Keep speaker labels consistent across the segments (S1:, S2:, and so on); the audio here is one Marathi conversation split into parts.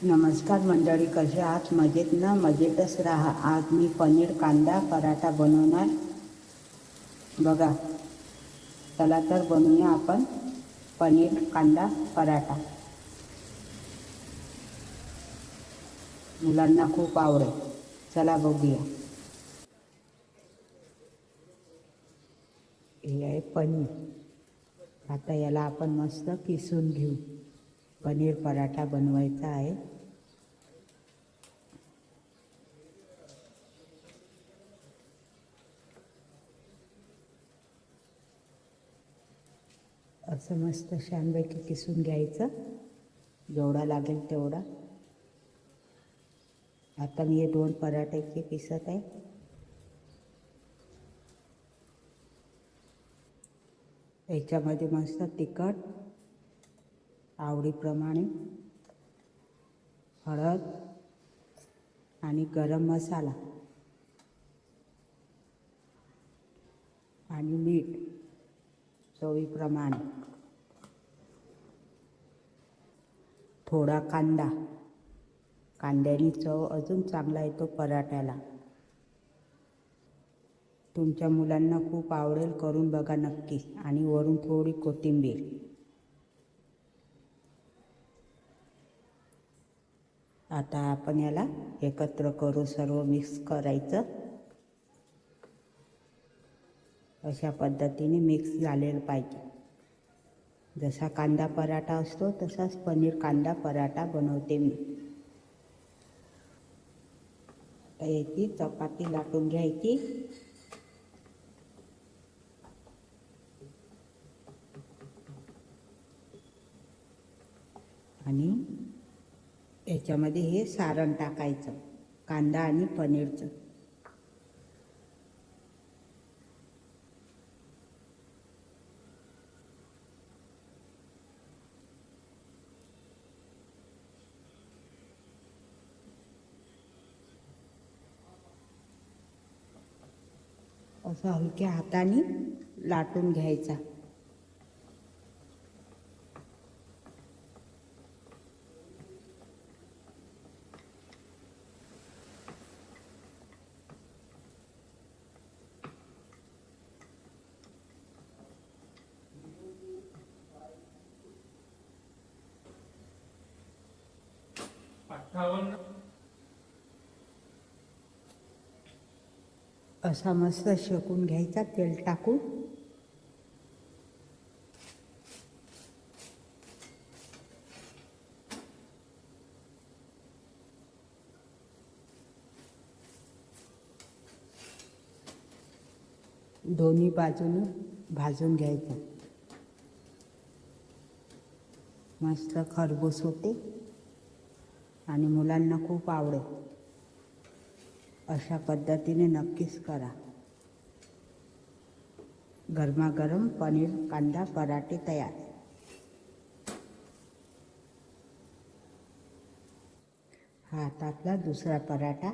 S1: नमस्कार मंडळी, कसे आहात? मजेत ना? मजेतच राहा. आज मी पनीर कांदा पराठा बनवणार बघा. चला तर बनवूया आपण पनीर कांदा पराठा. मुलांना खूप आवडेल. चला बघूया. हे आहे पनीर. आता याला आपण मस्त किसून घेऊ. पनीर पराठा बनवायचा आहे. असं मस्त छानपैकी किसून घ्यायचं, जेवढा लागेल तेवढा. आता मी हे 2 पराठ्याचे किसत आहे. याच्यामध्ये मस्त तिखट, आवडीप्रमाणे हळद आणि गरम मसाला आणि मीठ चवीप्रमाणे. थोडा कांदा, कांद्याने चव अजून चांगला येतो पराठ्याला. तुमच्या मुलांना खूप आवडेल, करून बघा नक्की. आणि वरून थोडी कोथिंबीर. आता आपण याला एकत्र करू, सर्व मिक्स करायचं. अशा पद्धतीने मिक्स झालेलं पाहिजे. जसा कांदा पराठा असतो तसाच पनीर कांदा पराठा बनवते मी. याची चपाती लाटून घ्यायची. आणि याच्यामध्ये हे सारण टाकायचं, कांदा आणि पनीरचं. असं हलक्या हाताने लाटून घ्यायचा. असा मस्त शेकून घ्यायचा तेल टाकून. दोन्ही बाजूने भाजून घ्यायचं. मस्त खरबूस होते आणि मुलांना खूप आवडेल. अशा पद्धतीने नक्कीच करा. गरमागरम पनीर कांदा पराठे तयार. हा आता आपला दुसरा पराठा.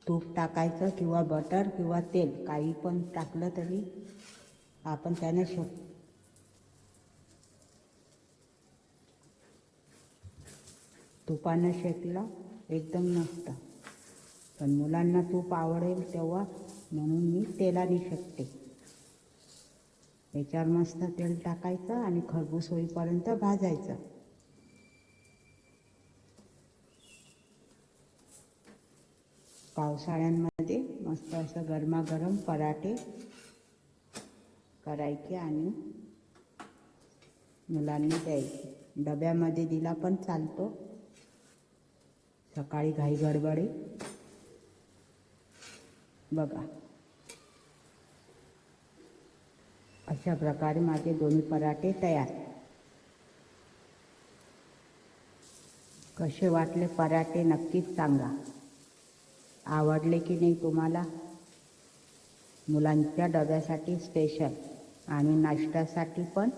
S1: तूप टाकायचं किंवा बटर किंवा तेल, काही पण टाकलं तरी आपण त्याने तुपानं शेकलं एकदम मस्त. पण मुलांना तूप आवडेल तेव्हा म्हणून मी तेलाने शेकते. याच्यावर मस्त तेल टाकायचं आणि खरबूस होईपर्यंत भाजायचं. पावसाळ्यांमध्ये मस्त असं गरमागरम पराठे करायचे आणि मुलांना द्यायचे. डब्यामध्ये दिला पण चालतो, सकाळी घाई गडबडी. बघा, अशा प्रकारे माझे दोन्ही पराठे तयार. कसे वाटले पराठे नक्कीच सांगा. आवडले की नाही तुम्हाला? मुलांच्या डब्यासाठी स्पेशल आणि नाश्त्यासाठी पण